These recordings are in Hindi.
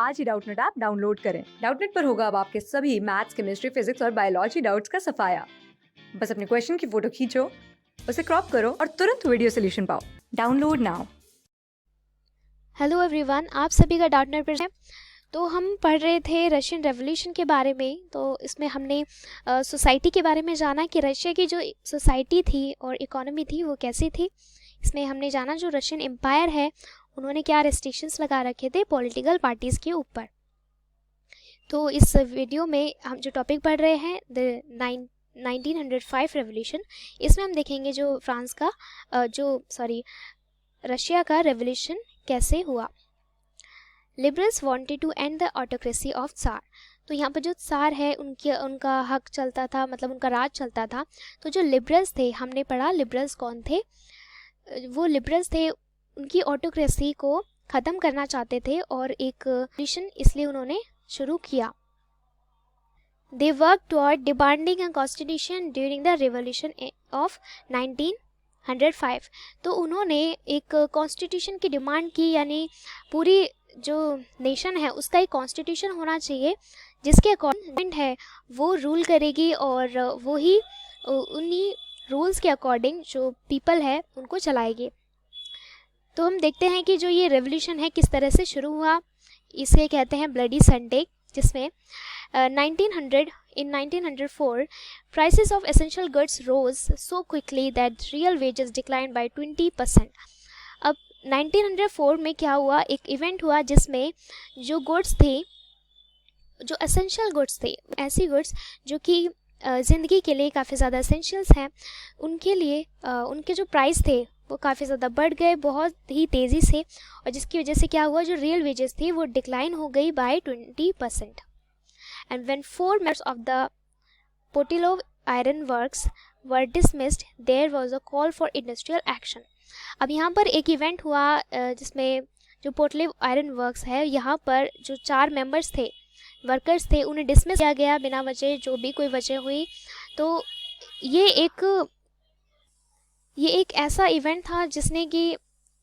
आज ही डाउटनेट ऐप डाउनलोड करें। डाउटनेट पर होगा अब आपके सभी मैथ्स, केमिस्ट्री, फिजिक्स और बायोलॉजी डाउट्स का सफाया। बस अपने क्वेश्चन की फोटो खींचो, उसे क्रॉप करो और तुरंत वीडियो सोल्यूशन पाओ। Download now. हेलो एवरीवन, आप सभी का डाउटनेट पर है। तो हम पढ़ रहे थे रशियन रेवोल्यूशन के बारे में। तो इसमें हमने सोसाइटी के बारे में जाना कि रशिया की जो सोसाइटी थी और इकोनॉमी थी वो कैसी थी। इसमें हमने जाना जो रशियन एम्पायर है उन्होंने क्या रेस्ट्रिक्शंस लगा रखे थे पॉलिटिकल पार्टीज़ के ऊपर। तो इस वीडियो में हम जो टॉपिक पढ़ रहे हैं द 1905 रेवोल्यूशन, इसमें हम देखेंगे जो फ्रांस का रशिया का रेवोल्यूशन कैसे हुआ। Liberals wanted to end the autocracy of tsar. तो यहाँ पर जो ज़ार है उनका हक चलता था, मतलब उनका राज चलता था। तो जो लिबरल्स थे, हमने पढ़ा लिबरल्स कौन थे। वो लिबरल्स थे, उनकी ऑटोक्रेसी को ख़त्म करना चाहते थे और एक रेवोल्यूशन इसलिए उन्होंने शुरू किया। They work toward demanding a constitution during the revolution of 1905। तो उन्होंने एक कॉन्स्टिट्यूशन की डिमांड की, यानी पूरी जो नेशन है उसका एक कॉन्स्टिट्यूशन होना चाहिए जिसके अकॉर्डिंग है वो रूल करेगी और वो ही उन्हीं रूल्स के अकॉर्डिंग जो पीपल है उनको चलाएगी। तो हम देखते हैं कि जो ये रेवोल्यूशन है किस तरह से शुरू हुआ। इसे कहते हैं ब्लडी संडे, जिसमें 1904 prices of essential goods rose so quickly that real wages declined by 20%। अब 1904 में क्या हुआ, एक इवेंट हुआ जिसमें जो गुड्स थे, जो एसेंशियल गुड्स थे, ऐसी गुड्स जो कि ज़िंदगी के लिए काफ़ी ज़्यादा एसेंशियल्स हैं, उनके लिए उनके जो प्राइस थे वो काफ़ी ज़्यादा बढ़ गए बहुत ही तेज़ी से, और जिसकी वजह से क्या हुआ, जो रियल वेजेस थी वो डिक्लाइन हो गई bye 20%। And when 4 members of the Potilov Iron Works were dismissed, there was a call for industrial action। अब यहाँ पर एक इवेंट हुआ जिसमें जो पोटलिव आयरन वर्क्स है, यहाँ पर जो 4 मेंबर्स थे, वर्कर्स थे, उन्हें डिसमिस किया गया बिना वजह, जो भी कोई वजह हुई। तो ये एक ऐसा इवेंट था जिसने कि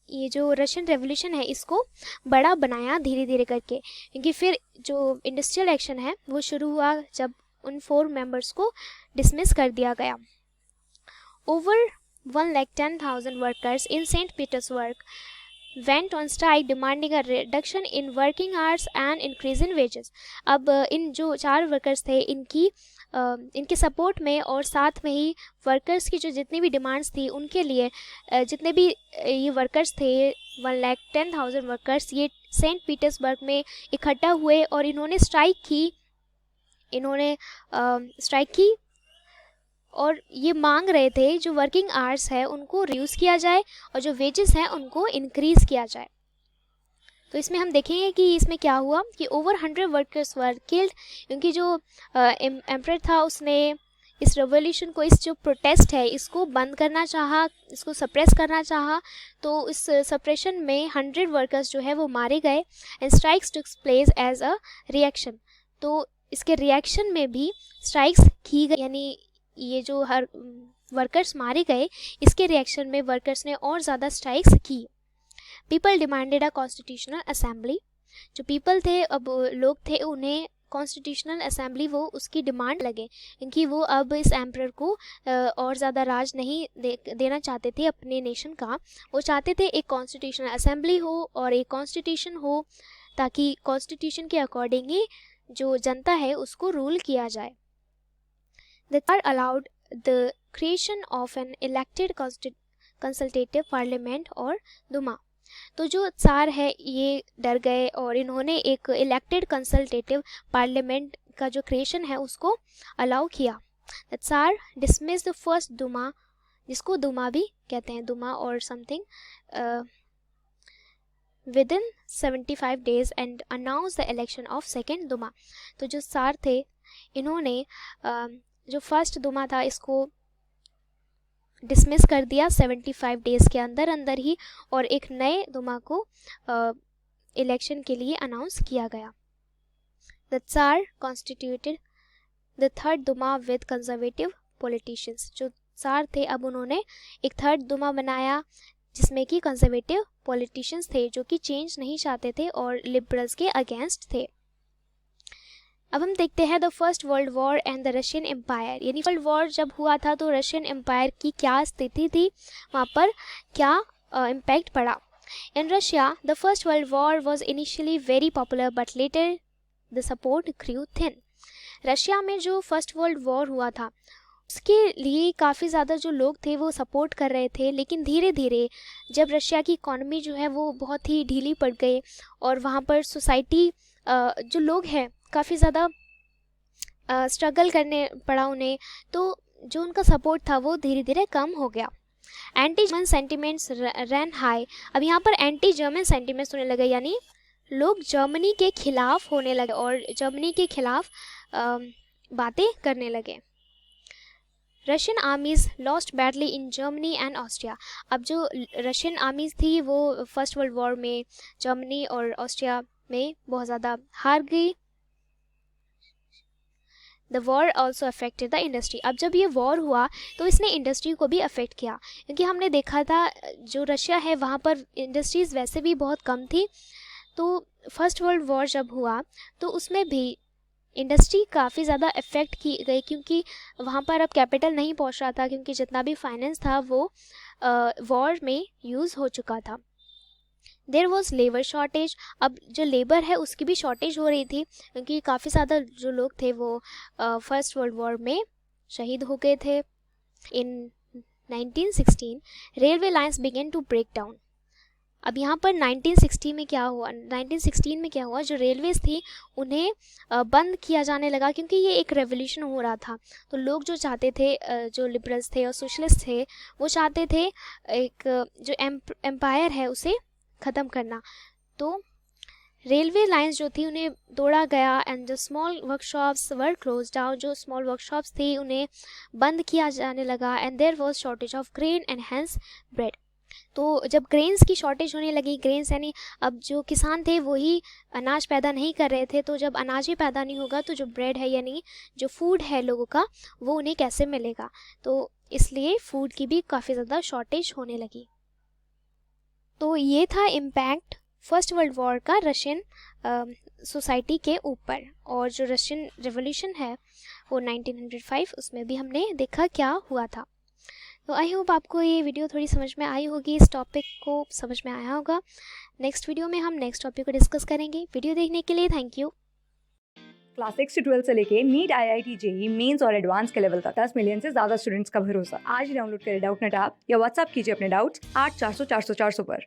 ये जो रशियन रेवोल्यूशन है इसको बड़ा बनाया धीरे धीरे करके, क्योंकि फिर जो इंडस्ट्रियल एक्शन है वो शुरू हुआ जब उन 4 मेंबर्स को डिसमिस कर दिया गया। Over 110,000 workers in Saint Petersburg went on strike demanding a reduction in working hours and increase in wages। अब इन जो 4 वर्कर्स थे इनके सपोर्ट में और साथ में ही वर्कर्स की जो जितनी भी डिमांड्स थी उनके लिए जितने भी ये वर्कर्स थे 110,000 वर्कर्स ये सेंट पीटर्सबर्ग में इकट्ठा हुए और इन्होंने स्ट्राइक की और ये मांग रहे थे जो वर्किंग आवर्स है उनको रिड्यूस किया जाए और जो वेजेस हैं उनको इंक्रीज़ किया जाए। तो इसमें हम देखेंगे कि इसमें क्या हुआ कि ओवर 100 वर्कर्स वर किल्ड, क्योंकि जो एम्परर था उसने इस रेवोल्यूशन को, इस जो प्रोटेस्ट है इसको बंद करना चाहा, इसको सप्रेस करना चाहा। तो इस सप्रेशन में 100 वर्कर्स जो है वो मारे गए and strikes took place as a reaction. तो इसके रिएक्शन में भी स्ट्राइक्स की गई, यानी ये जो हर वर्कर्स मारे गए इसके रिएक्शन में वर्कर्स ने और ज़्यादा स्ट्राइक्स की। People demanded a constitutional assembly. जो पीपल थे, अब लोग थे, उन्हें कॉन्स्टिट्यूशनल असेंबली वो उसकी डिमांड लगे, क्योंकि वो अब इस एम्परर को और ज़्यादा राज नहीं देना चाहते थे अपने नेशन का। वो चाहते थे एक कॉन्स्टिट्यूशनल असेंबली हो और एक कॉन्स्टिट्यूशन हो, ताकि कॉन्स्टिट्यूशन के अकॉर्डिंग ही जो जनता है उसको रूल किया जाए। The Tsar allowed the creation of an elected consultative parliament और दुमा। तो जो tsar है ये डर गए और इन्होंने एक इलेक्टेड कंसल्टेटिव पार्लियामेंट का जो क्रिएशन है उसको अलाउ किया। The Tsar dismissed the first दुमा, जिसको दुमा भी कहते हैं, दुमा और something, within 75 days and announced the election of second दुमा। तो जो tsar थे इन्होंने जो फर्स्ट दुमा था इसको डिसमिस कर दिया 75 डेज़ के अंदर अंदर ही, और एक नए दुमा को इलेक्शन के लिए अनाउंस किया गया। The tsar constituted the third Duma with conservative politicians. जो tsar थे अब उन्होंने एक थर्ड दुमा बनाया जिसमें कि कंजर्वेटिव पॉलिटिशियंस थे जो कि चेंज नहीं चाहते थे और लिबरल्स के अगेंस्ट थे। अब हम देखते हैं the first world war and the Russian empire, यानी वर्ल्ड वॉर जब हुआ था तो रशियन एम्पायर की क्या स्थिति थी, वहाँ पर क्या इम्पैक्ट पड़ा। In Russia the first world war was initially very popular but later the support grew thin. Russia में जो फर्स्ट वर्ल्ड वॉर हुआ था उसके लिए काफ़ी ज़्यादा जो लोग थे वो सपोर्ट कर रहे थे, लेकिन धीरे धीरे जब रशिया की इकॉनमी जो है वो बहुत ही ढीली पड़ गई और वहाँ पर सोसाइटी जो लोग हैं काफ़ी ज़्यादा स्ट्रगल करने पड़ा उन्हें, तो जो उनका सपोर्ट था वो धीरे धीरे कम हो गया। एंटी जर्मन सेंटिमेंट्स रैन हाई। अब यहाँ पर एंटी जर्मन सेंटिमेंट्स होने लगे, यानी लोग जर्मनी के खिलाफ होने लगे और जर्मनी के खिलाफ बातें करने लगे। Russian आर्मीज lost badly in Germany and Austria. अब जो रशियन आर्मीज थी वो फर्स्ट वर्ल्ड वॉर में जर्मनी और ऑस्ट्रिया में बहुत ज़्यादा हार गई। The war also affected the industry. अब जब ये वॉर हुआ तो इसने इंडस्ट्री को भी अफेक्ट किया, क्योंकि हमने देखा था जो रशिया है वहाँ पर इंडस्ट्रीज़ वैसे भी बहुत कम थी। तो फर्स्ट वर्ल्ड वॉर जब हुआ तो उसमें भी इंडस्ट्री काफ़ी ज़्यादा अफेक्ट की गई, क्योंकि वहाँ पर अब कैपिटल नहीं पहुँच रहा था, क्योंकि जितना भी फाइनेंस था वो वॉर में यूज़ हो चुका था। There was labour shortage. अब जो लेबर है उसकी भी शॉर्टेज हो रही थी, क्योंकि काफ़ी ज़्यादा जो लोग थे वो फर्स्ट वर्ल्ड वॉर में शहीद हो गए थे। In 1916 railway lines began to break down. अब यहाँ पर 1916 में क्या हुआ, जो रेलवेज़ थी उन्हें बंद किया जाने लगा, क्योंकि ये एक रेवोल्यूशन हो रहा था। तो लोग जो चाहते थे, जो लिबरल्स थे और सोशलिस्ट थे, वो चाहते थे एक जो एम्पायर है उसे ख़त्म करना। तो रेलवे लाइंस जो थी उन्हें तोड़ा गया and the small workshops were closed down. जो स्मॉल वर्कशॉप्स थी उन्हें बंद किया जाने लगा and there was shortage of grain and hence bread. तो जब ग्रेन्स की शॉर्टेज होने लगी, ग्रेन्स यानी अब जो किसान थे वही अनाज पैदा नहीं कर रहे थे, तो जब अनाज ही पैदा नहीं होगा तो जो ब्रेड है यानी जो फूड है लोगों का वो उन्हें कैसे मिलेगा। तो इसलिए फूड की भी काफ़ी ज़्यादा शॉर्टेज होने लगी। तो ये था इम्पैक्ट फर्स्ट वर्ल्ड वॉर का रशियन सोसाइटी के ऊपर। और जो रशियन रेवोल्यूशन है वो 1905, उसमें भी हमने देखा क्या हुआ था। तो आई होप आपको ये वीडियो थोड़ी समझ में आई होगी, इस टॉपिक को समझ में आया होगा। नेक्स्ट वीडियो में हम नेक्स्ट टॉपिक को डिस्कस करेंगे। वीडियो देखने के लिए थैंक यू। क्लास 6 से 12 से लेके नीट, IIT, JEE मेंस और एडवांस के लेवल तक 10 मिलियन से ज्यादा स्टूडेंट्स का भरोसा। आज ही डाउनलोड करें डाउटनेट ऐप या व्हाट्सएप कीजिए अपने डाउट्स 8400 400 400 पर।